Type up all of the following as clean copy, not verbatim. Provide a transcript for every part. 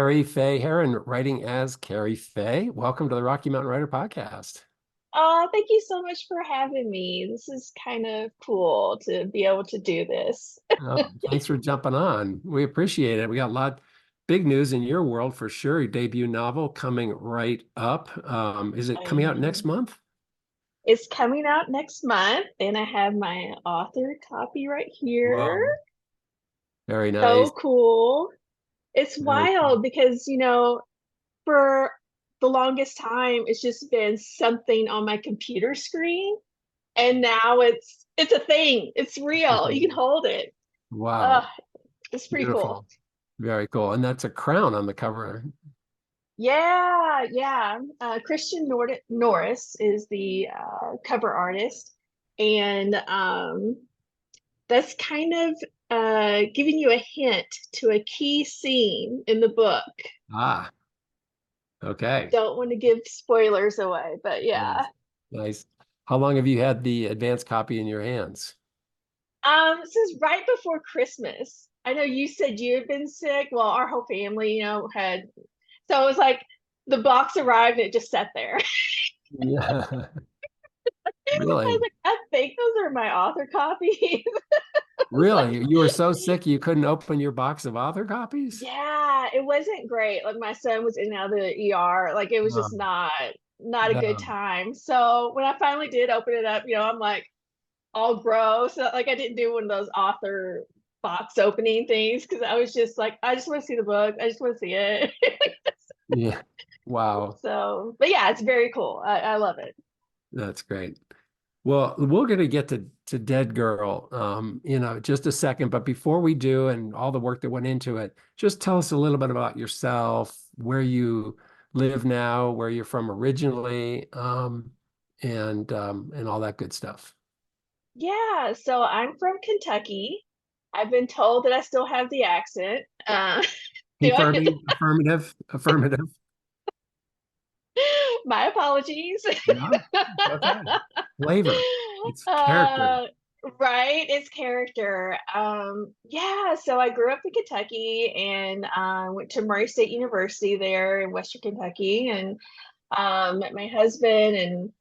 Kerrie Faye here and writing as Kerrie Faye. Welcome to the Rocky Mountain Writer Podcast. Thank you so much for having me. This is kind of cool to be able to do this. Thanks for jumping on. We appreciate it. We got a lot big news in your world for sure. Your debut novel coming right up. Is it I coming out next know. month? It's coming out next month, and I have my author copy right here. Wow. Very nice. So cool. It's Very cool. wild because, for the longest time, it's just been something on my computer screen, and now it's a thing. It's real. You can hold it. Uh, Wow. it's pretty cool. Beautiful. Very cool. And that's a crown on the cover. Yeah, yeah. Christian Norris is the cover artist, and that's kind of giving you a hint to a key scene in the book. Ah, okay. Don't want to give spoilers away, but yeah. Nice. Nice. How long have you had the advanced copy in your hands? This is right before Christmas. I know you said you had been sick. Well, our whole family, had. So it was like the box arrived and it just sat there. Yeah. I was Really? like, I think those are my author copies. was like, Really? You were so sick you couldn't open your box of author copies? yeah, it wasn't great. Like my son was in and out of the ER. Like it was just Um, not a good no. time. So when I finally did open it up, I'm like all gross. Like I didn't do one of those author box opening things because I was just like, I just want to see the book. I just want to see it. Yeah. Wow. So, but yeah, it's very cool. I love it. That's great. Well, we're going to get to Dead Girl, just a second. But before we do, and all the work that went into it, just tell us a little bit about yourself, where you live now, where you're from originally, and all that good stuff. Yeah, so I'm from Kentucky. I've been told that I still have the accent. Do I? Confirming, affirmative, affirmative. My apologies. Yeah. Okay. Flavor. It's character. uh, right, it's character. Yeah, so I grew up in Kentucky and went to Murray State University there in Western Kentucky and met my husband and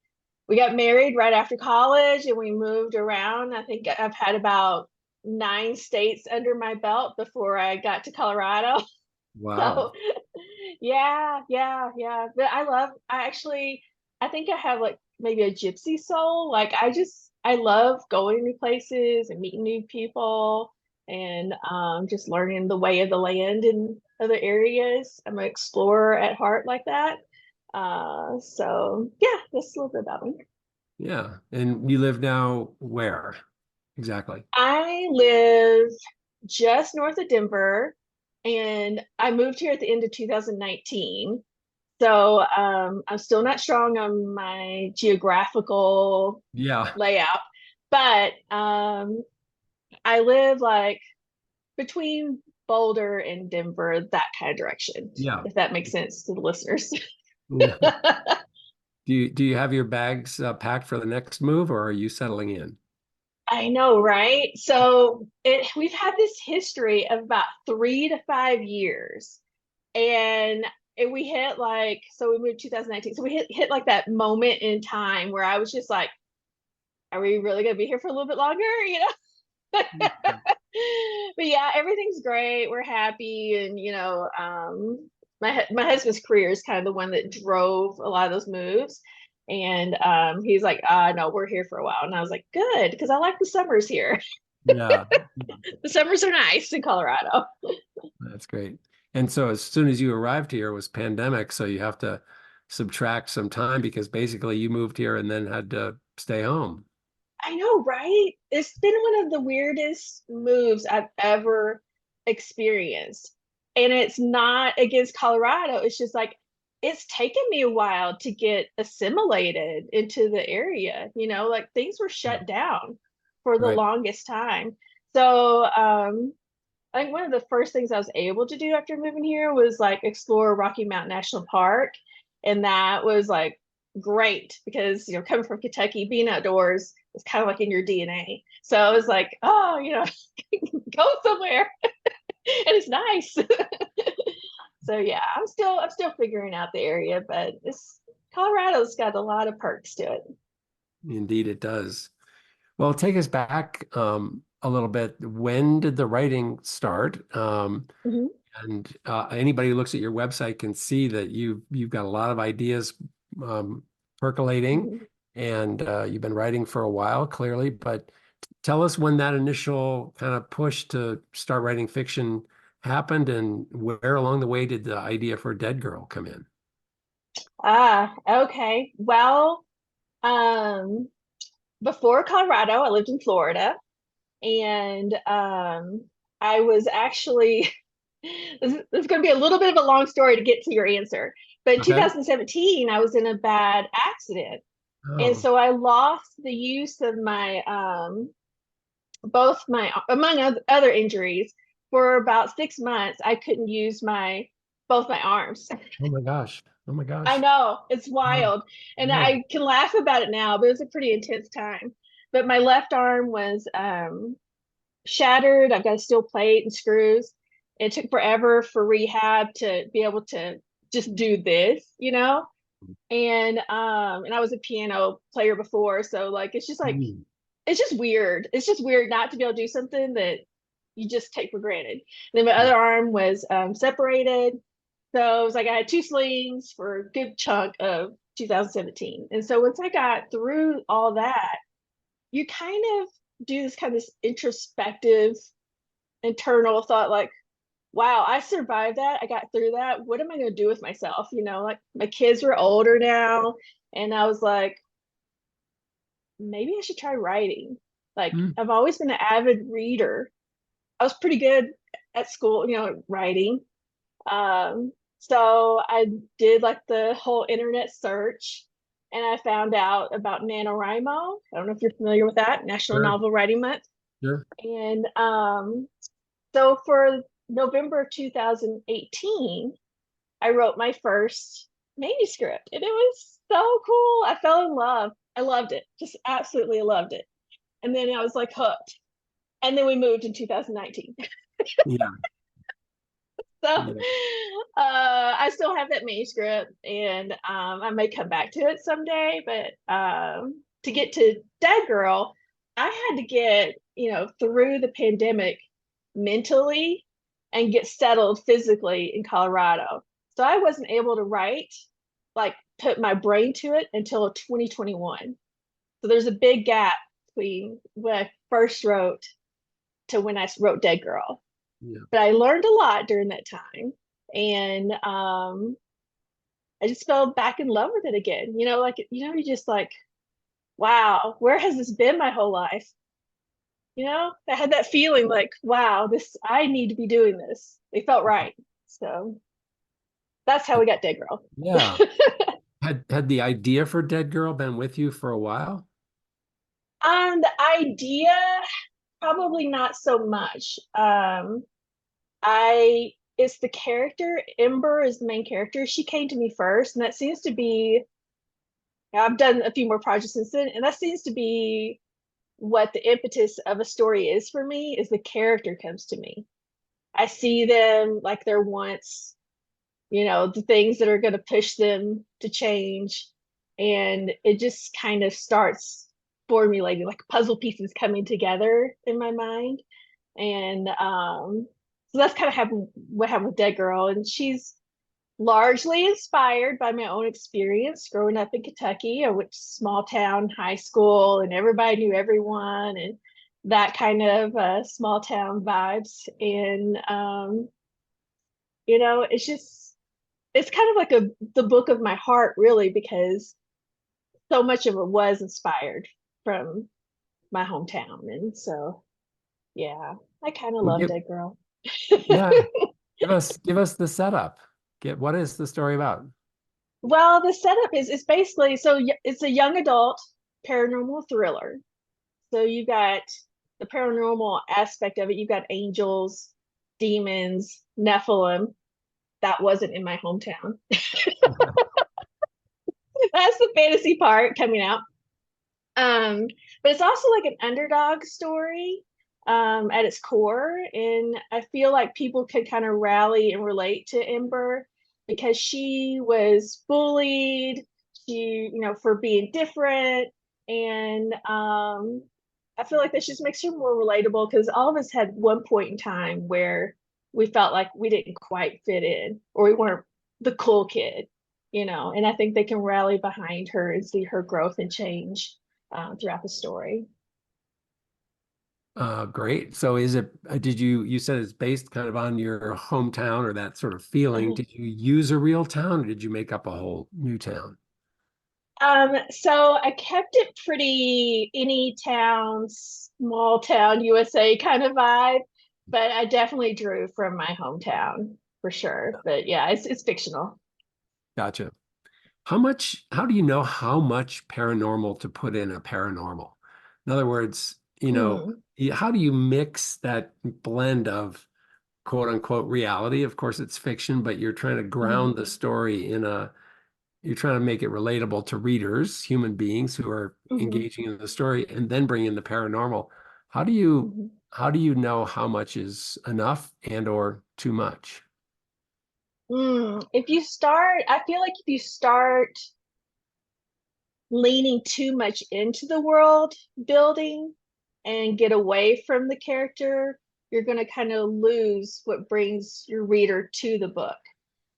we got married right after college and we moved around. I think I've had about 9 states under my belt before I got to Colorado. Wow. So yeah, yeah, yeah. But I think I have like maybe a gypsy soul. Like I love going new places and meeting new people and just learning the way of the land in other areas. I'm an explorer at heart like that. So yeah, that's a little bit about me. Yeah. And you live now where exactly? I live just north of Denver and I moved here at the end of 2019. So I'm still not strong on my geographical Yeah. layout, but I live like between Boulder and Denver, that kind of direction, Yeah. if that makes sense to the listeners. Yeah. Do you have your bags packed for the next move, or are you settling in? I know, right? So we've had this history of about 3 to 5 years, and we hit like so we moved 2019. So we hit like that moment in time where I was just like, are we really gonna be here for a little bit longer? But yeah, everything's great. We're happy, and my husband's career is kind of the one that drove a lot of those moves. And he's like, no, we're here for a while. And I was like, good, because I like the summers here. Yeah. The summers are nice in Colorado. That's great. And so as soon as you arrived here, it was pandemic, so you have to subtract some time because basically you moved here and then had to stay home. I know, right? It's been one of the weirdest moves I've ever experienced. And it's not against Colorado. It's just like it's taken me a while to get assimilated into the area. Like things were Yeah. shut down for the Right. longest time. So, I think one of the first things I was able to do after moving here was like explore Rocky Mountain National Park. And that was like great because, coming from Kentucky, being outdoors is kind of like in your DNA. So I was like, oh, go somewhere. And it's nice. So yeah, I'm still figuring out the area, but it's Colorado's got a lot of perks to it. Indeed, it does. Well, take us back a little bit. When did the writing start? Mhm, And anybody who looks at your website can see that you've got a lot of ideas um, percolating, mhm. and you've been writing for a while, clearly. But tell us when that initial kind of push to start writing fiction happened, and where along the way did the idea for Dead Girl come in? Ah, okay. Well, um, before Colorado, I lived in Florida, and I was actually this is going to be a little bit of a long story to get to your answer. But in Okay. 2017, I was in a bad accident, and Oh, so I lost the use of my both my among other injuries for about 6 months. I couldn't use my both my arms. oh my gosh. Oh my I gosh. know, it's Oh, wild. And oh, I can laugh about it now, but it was a pretty intense time. But my left arm was shattered. I've got a steel plate and screws. It took forever for rehab to be able to just do this, you know? And I was a piano player before, so like mm, it's just weird. It's just weird not to be able to do something that you just take for granted. And then my yeah. other arm was separated. So it was like I had two slings for a good chunk of 2017. And so once I got through all that, you kind of do this kind of introspective, internal thought like, wow, I survived that. I got through that. What am I going to do with myself? Like my kids were older now. And I was like, maybe I should try writing. Like Mm, I've always been an avid reader. I was pretty good at school, writing. So I did like the whole internet search and I found out about NaNoWriMo. I don't know if you're familiar with that, National sure, Novel Writing Month. sure. And so for November of 2018, I wrote my first manuscript and it was so cool. I fell in love. I loved it, just absolutely loved it. And then I was like hooked. And then we moved in 2019. Yeah, So yeah. I still have that manuscript and I may come back to it someday. But to get to Dead Girl, I had to get, through the pandemic mentally and get settled physically in Colorado. So I wasn't able to write, like put my brain to it until 2021. So there's a big gap between when I first wrote to when I wrote Dead Girl. Yeah. But I learned a lot during that time. And I just fell back in love with it again. You just like, wow, where has this been my whole life? I had that feeling like, wow, I need to be doing this. It felt right. So that's how we got Dead Girl. Yeah. Had the idea for Dead Girl been with you for a while? The idea, probably not so much. I it's the character. Ember is the main character. She came to me first, and that seems to be. I've done a few more projects since then, and that seems to be what the impetus of a story is for me. Is the character comes to me. I see them like they're once, the things that are going to push them to change, and it just kind of starts formulating like puzzle pieces coming together in my mind. And so that's kind of what happened with Dead Girl. And she's largely inspired by my own experience growing up in Kentucky. I went to small town high school and everybody knew everyone and that kind of small town vibes. And, it's kind of like the book of my heart, really, because so much of it was inspired from my hometown. And so, yeah, I kind of Well, love Dead Girl. yeah. Give us the setup. What is the story about? Well, the setup is basically it's a young adult paranormal thriller. So you got the paranormal aspect of it. You got angels, demons, Nephilim. That wasn't in my hometown. That's the fantasy part coming out. Um, but it's also like an underdog story. at its core. And I feel like people could kind of rally and relate to Ember because she was bullied, for being different. And I feel like this just makes her more relatable because all of us had one point in time where we felt like we didn't quite fit in or we weren't the cool kid, and I think they can rally behind her and see her growth and change throughout the story. Great. So is it, you said it's based kind of on your hometown or that sort of feeling. Mhm. Did you use a real town or did you make up a whole new town? So I kept it pretty any town, small town USA kind of vibe, but I definitely drew from my hometown for sure. But yeah, it's fictional. Gotcha. How do you know how much paranormal to put in a paranormal? In other words, Hmm. how do you mix that blend of quote unquote reality? Of course, it's fiction, but you're trying to Hmm. ground the story you're trying to make it relatable to readers, human beings who are Hmm. engaging in the story, and then bring in the paranormal. How do Hmm. how do you know how much is enough and or too much? If you start, I feel like if you start leaning too much into the world building and get away from the character, you're going to kind of lose what brings your reader to the book.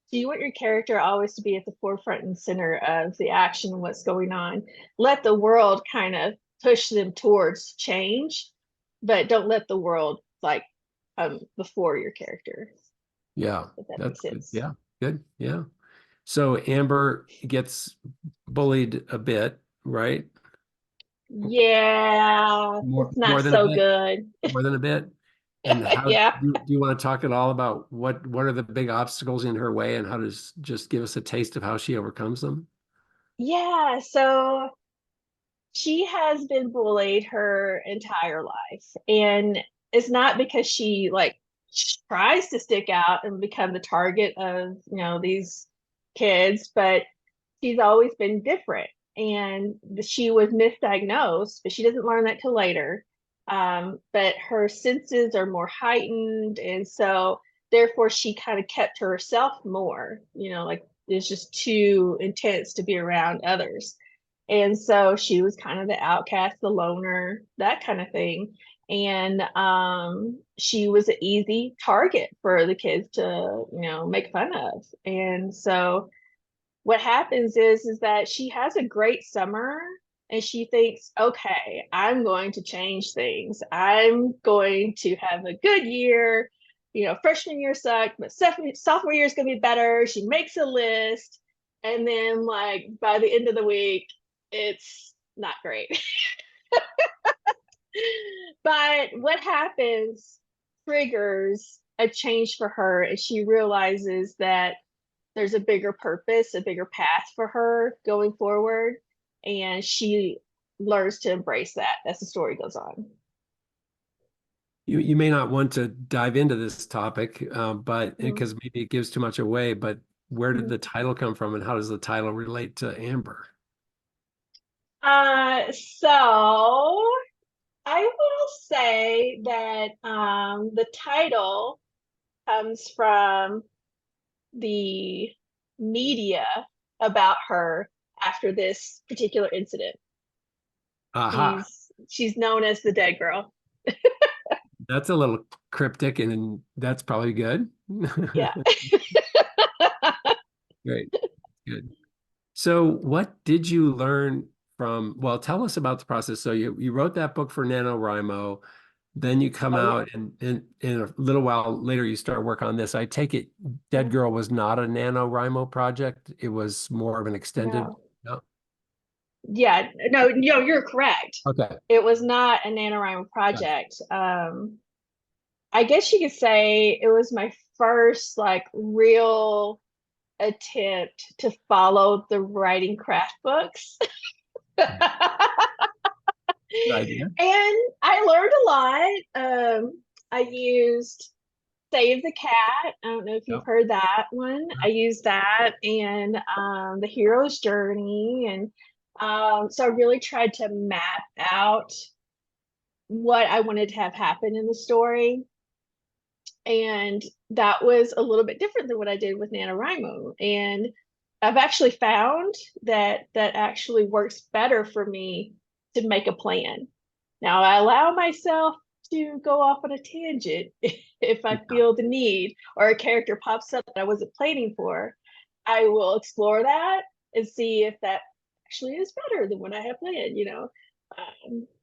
So you want your character always to be at the forefront and center of the action and what's going on. Let the world kind of push them towards change, but don't let the world like before your character, Yeah, if that that's makes good. sense. Yeah, good. Yeah. So Amber gets bullied a bit, right? Yeah, it's More not than a so bit, good. more than a bit. And how Yeah. do you want to talk at all about what are the big obstacles in her way and how does just give us a taste of how she overcomes them? Yeah, so she has been bullied her entire life. And it's not because she like tries to stick out and become the target of, these kids, but she's always been different. And she was misdiagnosed, but she doesn't learn that till later. But her senses are more heightened. And so therefore she kind of kept to herself more, like it's just too intense to be around others. And so she was kind of the outcast, the loner, that kind of thing. And she was an easy target for the kids to, make fun of. And so what happens is that she has a great summer and she thinks, okay, I'm going to change things. I'm going to have a good year. Freshman year sucked, but sophomore year is going to be better. She makes a list. And then, like, by the end of the week, it's not great. But what happens triggers a change for her, and she realizes that there's a bigger purpose, a bigger path for her going forward. And she learns to embrace that as the story goes on. You may not want to dive into this topic, but Mm-hmm. because maybe it gives too much away, but where did the title come from and how does the title relate to Amber? So I will say that the title comes from the media about her after this particular incident. Aha. She's known as the dead girl. That's a little cryptic and that's probably good. Yeah. Great. Good. So what did you learn well, tell us about the process. So you wrote that book for NaNoWriMo, then you come Oh yeah. out and in a little while later you start work on this. I take it Dead Yeah. Girl was not a NaNoWriMo project. It was more of an extended. No. No. Yeah, no, you're correct. Okay. It was not a NaNoWriMo Gotcha. project. I guess you could say it was my first like real attempt to follow the writing craft books. Good idea. And I learned a lot. I used Save the Cat. I don't know if you've Yep. heard that one. I used that and the hero's journey. And so I really tried to map out what I wanted to have happen in the story. And that was a little bit different than what I did with NaNoWriMo. And I've actually found that that actually works better for me to make a plan. Now I allow myself to go off on a tangent if I Yeah. feel the need or a character pops up that I wasn't planning for. I will explore that and see if that actually is better than what I had planned, you know.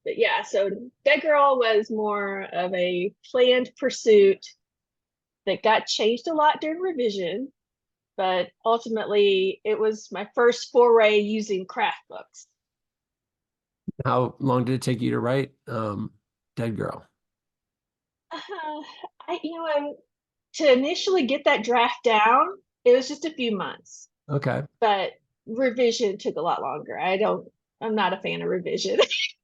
But yeah, so Dead Girl was more of a planned pursuit that got changed a lot during revision, but ultimately it was my first foray using craft books. How long did it take you to write Dead Girl? I to initially get that draft down, it was just a few months, Okay. but revision took a lot longer. I'm not a fan of revision.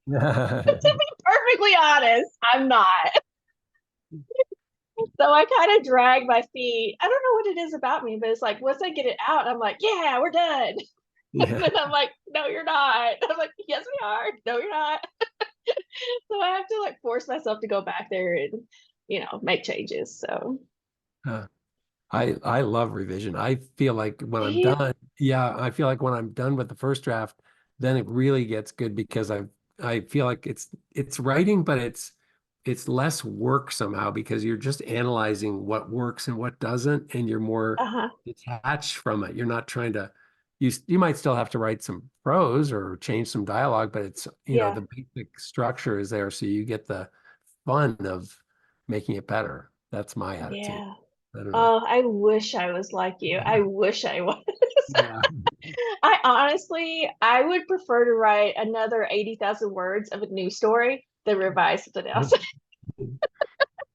To be perfectly honest, I'm not. So I kind of drag my feet. I don't know what it is about me, but it's like once I get it out, I'm like, yeah, we're done. And Yeah. then I'm like, no, you're not. I'm like, yes, we are. No, you're not. So I have to like force myself to go back there and, make changes. So, Uh, I love revision. I feel like when do I'm you? done, yeah, I feel like when I'm done with the first draft, then it really gets good because I feel like it's writing, but it's less work somehow because you're just analyzing what works and what doesn't, and you're more Uh-huh. detached from it. You're not trying to you might still have to write some prose or change some dialogue, but it's Yeah. the basic structure is there, so you get the fun of making it better. That's my attitude. Yeah. I don't know. Oh, I wish I was like you. I wish I was. Yeah. I would prefer to write another 80,000 words of a new story than revise something else.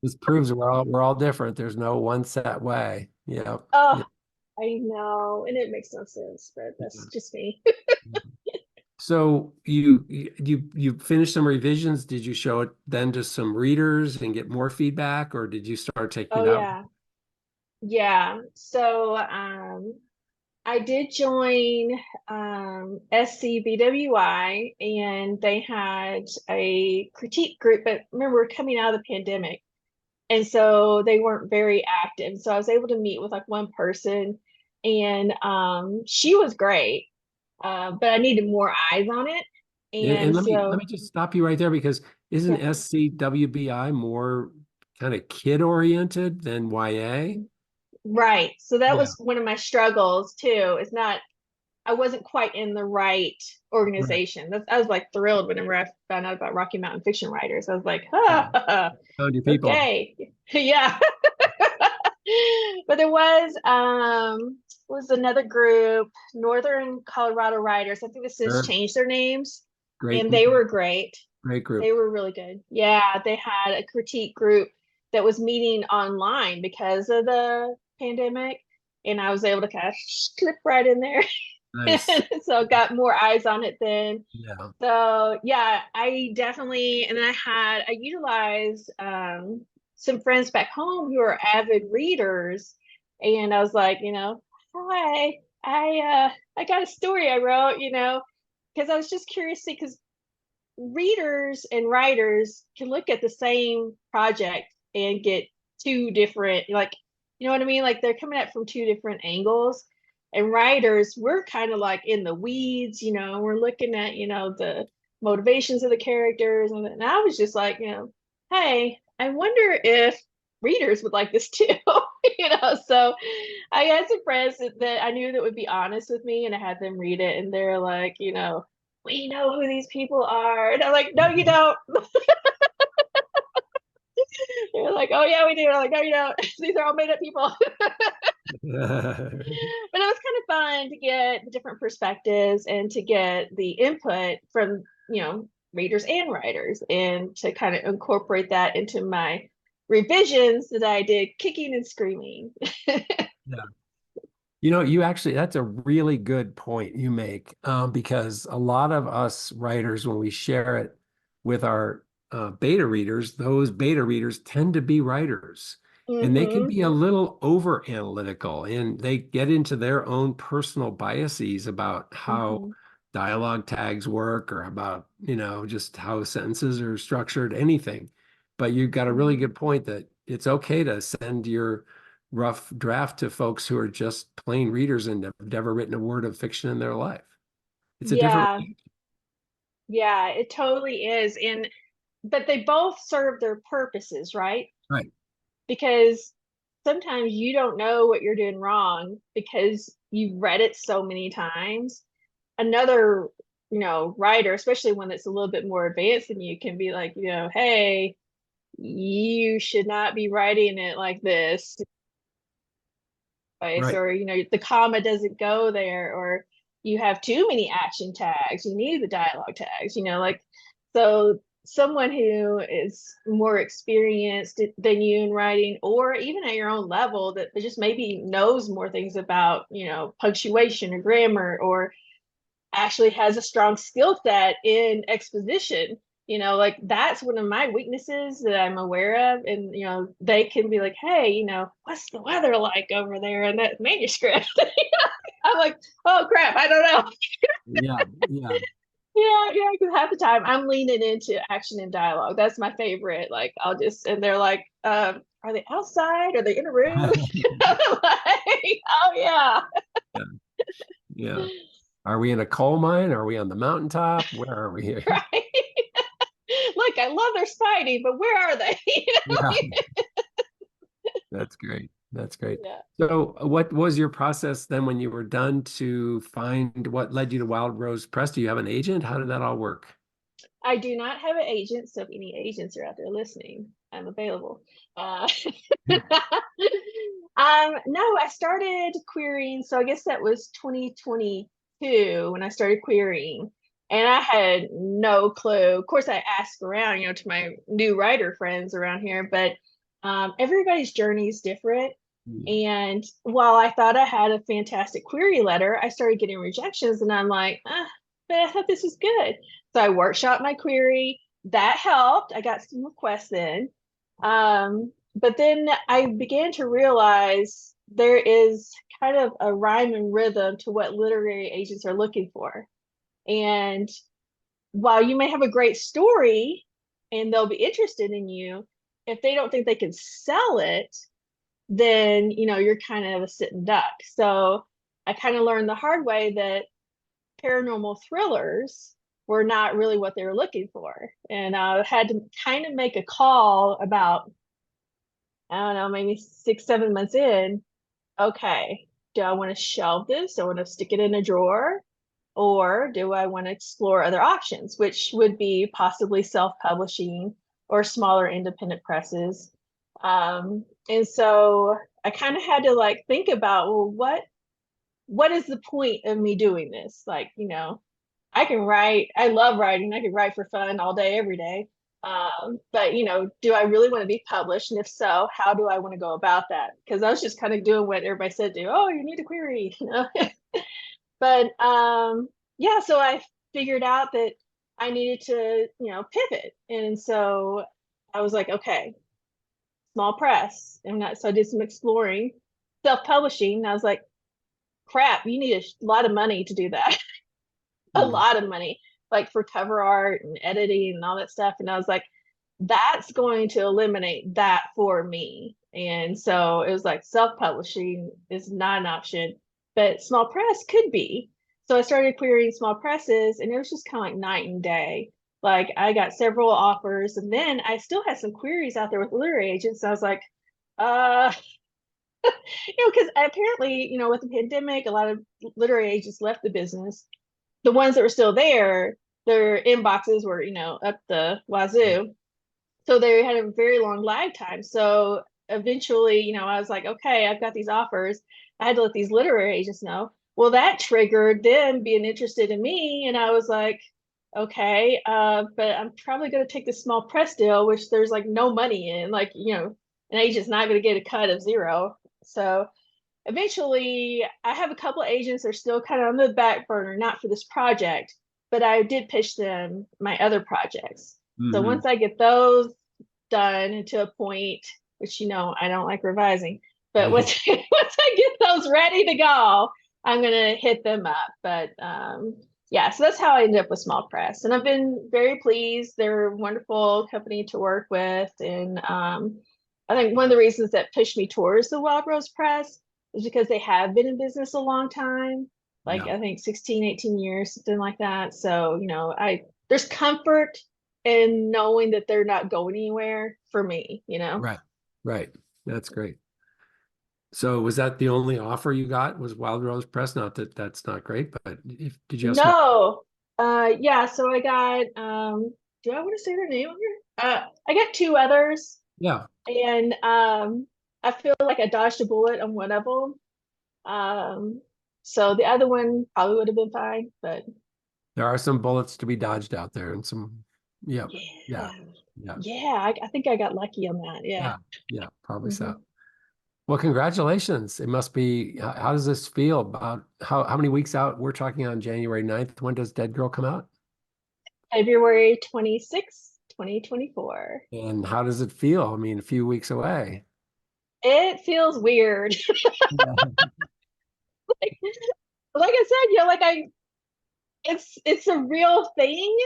This proves we're all different. There's no one set way. Yeah. Oh, Yeah. I know. And it makes no sense, but Yeah. that's just me. So you finished some revisions. Did you show it then to some readers and get more feedback, or did you start taking Oh, it out? yeah. Yeah. So, I did join SCBWI and they had a critique group, but remember, we're coming out of the pandemic. And so they weren't very active. So I was able to meet with like one person and she was great, but I needed more eyes on it. And And let me so, just stop you right there because isn't yeah, SCWBI more kind of kid oriented than YA? right. So that Yeah. was one of my struggles too. It's not I wasn't quite in the right Right. organization. I was like thrilled whenever I found out about Rocky Mountain Fiction Writers. I was like, Yeah. Found your people. okay, yeah. But there was another group, Northern Colorado Writers. I think they since Sure. changed their names, Great, and they were great. great They group. were really good. Yeah, they had a critique group that was meeting online because of the pandemic, and I was able to kind of slip right in there. Nice. So got more eyes on it then. Yeah. So yeah, and then I utilized some friends back home who are avid readers, and I was like, hi, I got a story I wrote, because I was just curious because readers and writers can look at the same project and get two different, like, you know what I mean? Like they're coming at it from two different angles. And writers, we're kind of like in the weeds, we're looking at, the motivations of the characters. And I was just like, hey, I wonder if readers would like this too, So I had some friends that I knew that would be honest with me, and I had them read it, and they're like, we know who these people are. And I'm like, no, you don't. They're like, oh, yeah, we do. I'm like, no, you don't. These are all made up people. But it was kind of fun to get the different perspectives and to get the input from, readers and writers and to kind of incorporate that into my revisions that I did kicking and screaming. Yeah. That's a really good point you make, because a lot of us writers, when we share it with our beta readers, those beta readers tend to be writers, and they can Mm-hmm. be a little over analytical, and they get into their own personal biases about how Mm-hmm. dialogue tags work or about, just how sentences are structured, anything. But you've got a really Mhm. good point that it's okay to send your rough draft to folks who are just plain readers and have never written a word of fiction in their life. It's a different Yeah, yeah, it totally is. And but they both serve their purposes, right? right. Because sometimes you don't know what you're doing wrong because you've read it so many times. Another, writer, especially one that's a little bit more advanced than you, can be like, hey, you should not be writing it like this, Right. or the comma doesn't go there, or you have too many action tags, you need the dialogue tags, like, so someone who is more experienced than you in writing, or even at your own level, that just maybe knows more things about punctuation or grammar, or actually has a strong skill set in exposition, like that's one of my weaknesses that I'm aware of. And they can be like, hey, what's the weather like over there in that manuscript? I'm like, oh crap, I don't know. Yeah. Yeah. Yeah, because half the time I'm leaning into action and dialogue. That's my favorite. Like I'll just, and they're like, are they outside, are they in a room? I'm like, oh yeah. Yeah. Yeah. Are we in a coal mine? Are we on the mountaintop? Where are we here? Right. Look, I love their Spidey, but where are they? Yeah. That's great. That's great. Yeah. So, what was your process then when you were done to find what led you to Wild Rose Press? Do you have an agent? How did that all work? I do not have an agent, so if any agents are out there listening, I'm available. Uh, no, I started querying. So I guess that was 2022 when I started querying, and I had no clue. Of course, I asked around, to my new writer friends around here, but everybody's journey is different. Mm. And while I thought I had a fantastic query letter, I started getting rejections, and I'm like, but I thought this was good. So I workshopped my query. That helped. I got some requests then. But then I began to realize there is kind of a rhyme and rhythm to what literary agents are looking for. And while you may have a great story and they'll be interested in you, if they don't think they can sell it, then you're kind of a sitting duck. So I kind of learned the hard way that paranormal thrillers were not really what they were looking for. And I had to kind of make a call about, I don't know, maybe 6, 7 months in. Okay, do I want to shelve this? Do I want to stick it in a drawer? Or do I want to explore other options, which would be possibly self-publishing or smaller independent presses? And so I kind of had to like think about, well, what is the point of me doing this? Like, I can write. I love writing. I can write for fun all day, every day. But do I really want to be published? And if so, how do I want to go about that? Because I was just kind of doing what everybody said to. Oh, you need a query, But yeah, so I figured out that I needed to, pivot, and so I was like, okay, small press, and so I did some exploring, self-publishing. And I was like, crap, you need a lot of money to do that. A Mm. lot of money, like for cover art and editing and all that stuff. And I was like, that's going to eliminate that for me. And so it was like self-publishing is not an option, but small press could be. So I started querying small presses, and it was just kind of like night and day. Like I got several offers, and then I still had some queries out there with literary agents. So I was like, uh, because apparently, with the pandemic, a lot of literary agents left the business. The ones that were still there, their inboxes were, up the wazoo. So they had a very long lag time. So eventually, I was like, okay, I've got these offers. I had to let these literary agents know. Well, that triggered them being interested in me. And I was like, okay, but I'm probably going to take this small press deal, which there's like no money in, like, an agent's not going to get a cut of zero. So eventually I have a couple of agents that are still kind of on the back burner, not for this project, but I did pitch them my other projects. So Hmm. once I get those done to a point, which I don't like revising, but once once I get those ready to go, I'm gonna hit them up. But yeah, so that's how I ended up with Small Press. And I've been very pleased. They're a wonderful company to work with. And I think one of the reasons that pushed me towards the Wild Rose Press is because they have been in business a long time, like Yeah. I think 16, 18 years, something like that. So, there's comfort in knowing that they're not going anywhere for me. Right. Right. That's great. So was that the only offer you got was Wild Rose Press? Not that that's not great, but if did you have some? No. Yeah, so I got do I want to say their name on here? I got two others Yeah, and I feel like I dodged a bullet on one of them. Um so the other one probably would have been fine, but there are some bullets to be dodged out there and some, yeah, yeah, yeah. yeah, Yeah, I think I got lucky on that. Yeah. yeah, yeah, probably so. hmm Well, congratulations. It must be, how does this feel about how many weeks out? We're talking on January 9th. When does Dead Girl come out? February 26th, 2024. And how does it feel? I mean, a few weeks away. It feels weird. Yeah. Like I said, like it's a real thing,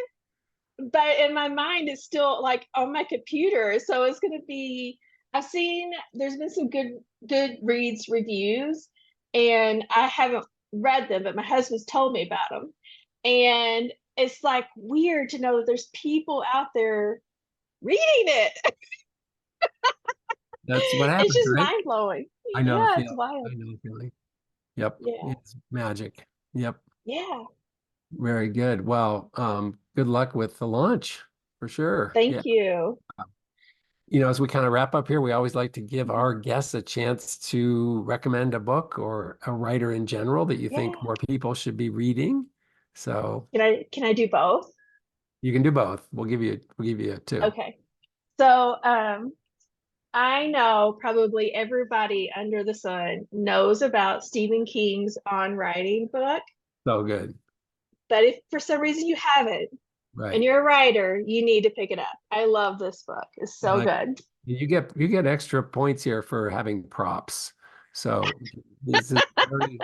but in my mind it's still like on my computer, so it's going to be, I've seen there's been some good reads reviews, and I haven't read them, but my husband's told me about them, and it's like weird to know that there's people out there reading it. That's what It's happens, just right? mind-blowing. I know the Yeah, it's feeling. wild. I know the feeling. Yep. Yeah. It's magic. Yep. Yeah. Very good. Well, good luck with the launch for sure. Yeah. Thank you. As we kind of wrap up here, we always like to give our guests a chance to recommend a book or a writer in general that you think Yeah. more people should be reading. So Can I do both? you can do both. We'll give you two. Okay. So, I know probably everybody under the sun knows about Stephen King's On Writing book, So good. but if for some reason you haven't and Right. you're a writer, you need to pick it up. I love this book. It's And so good. you get extra points here for having props. So this is very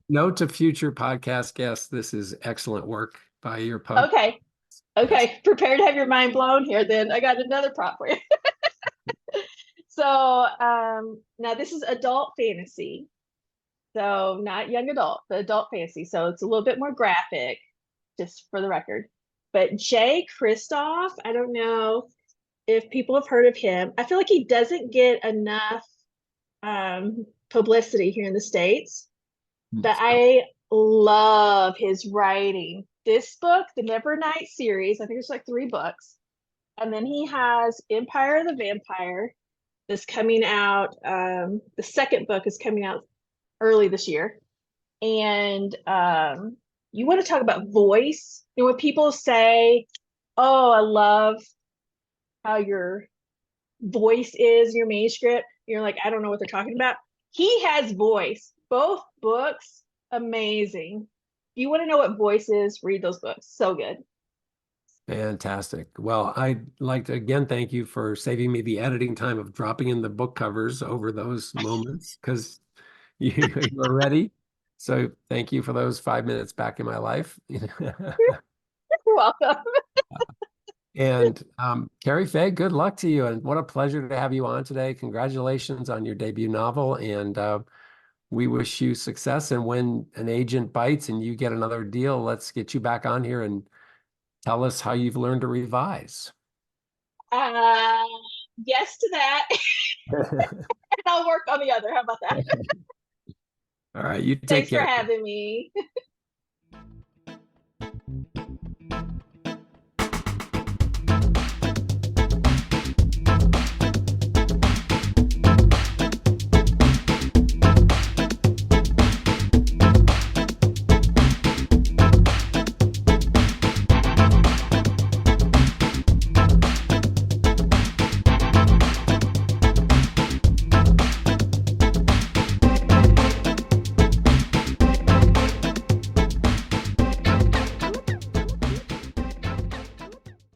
note to future podcast guests. This is excellent work by your pub. Okay. Yes. Okay. Prepare to have your mind blown here then. I got another prop for you. So, now this is adult fantasy. So, not young adult, but adult fantasy. So, it's a little bit more graphic, just for the record. But Jay Kristoff, I don't know if people have heard of him. I feel like he doesn't get enough publicity here in the States, but I love his writing. This book, the Nevernight series, I think it's like three books. And then he has Empire of the Vampire that's coming out. The second book is coming out early this year. And you want to talk about voice? When people say, "Oh, I love how your voice is in your manuscript," you're like, "I don't know what they're talking about." He has voice. Both books, amazing. If you want to know what voice is, read those books. So good. Fantastic. Well, I'd like to again thank you for saving me the editing time of dropping in the book covers over those moments because you were ready. So thank you for those 5 minutes back in my life. You're welcome. And Kerrie Faye, good luck to you. And what a pleasure to have you on today. Congratulations on your debut novel. And we wish you success. And when an agent bites and you get another deal, let's get you back on here and tell us how you've learned to revise. Uh, yes to that. And I'll work on the other. How about that? All right, you take Thanks for care. having me.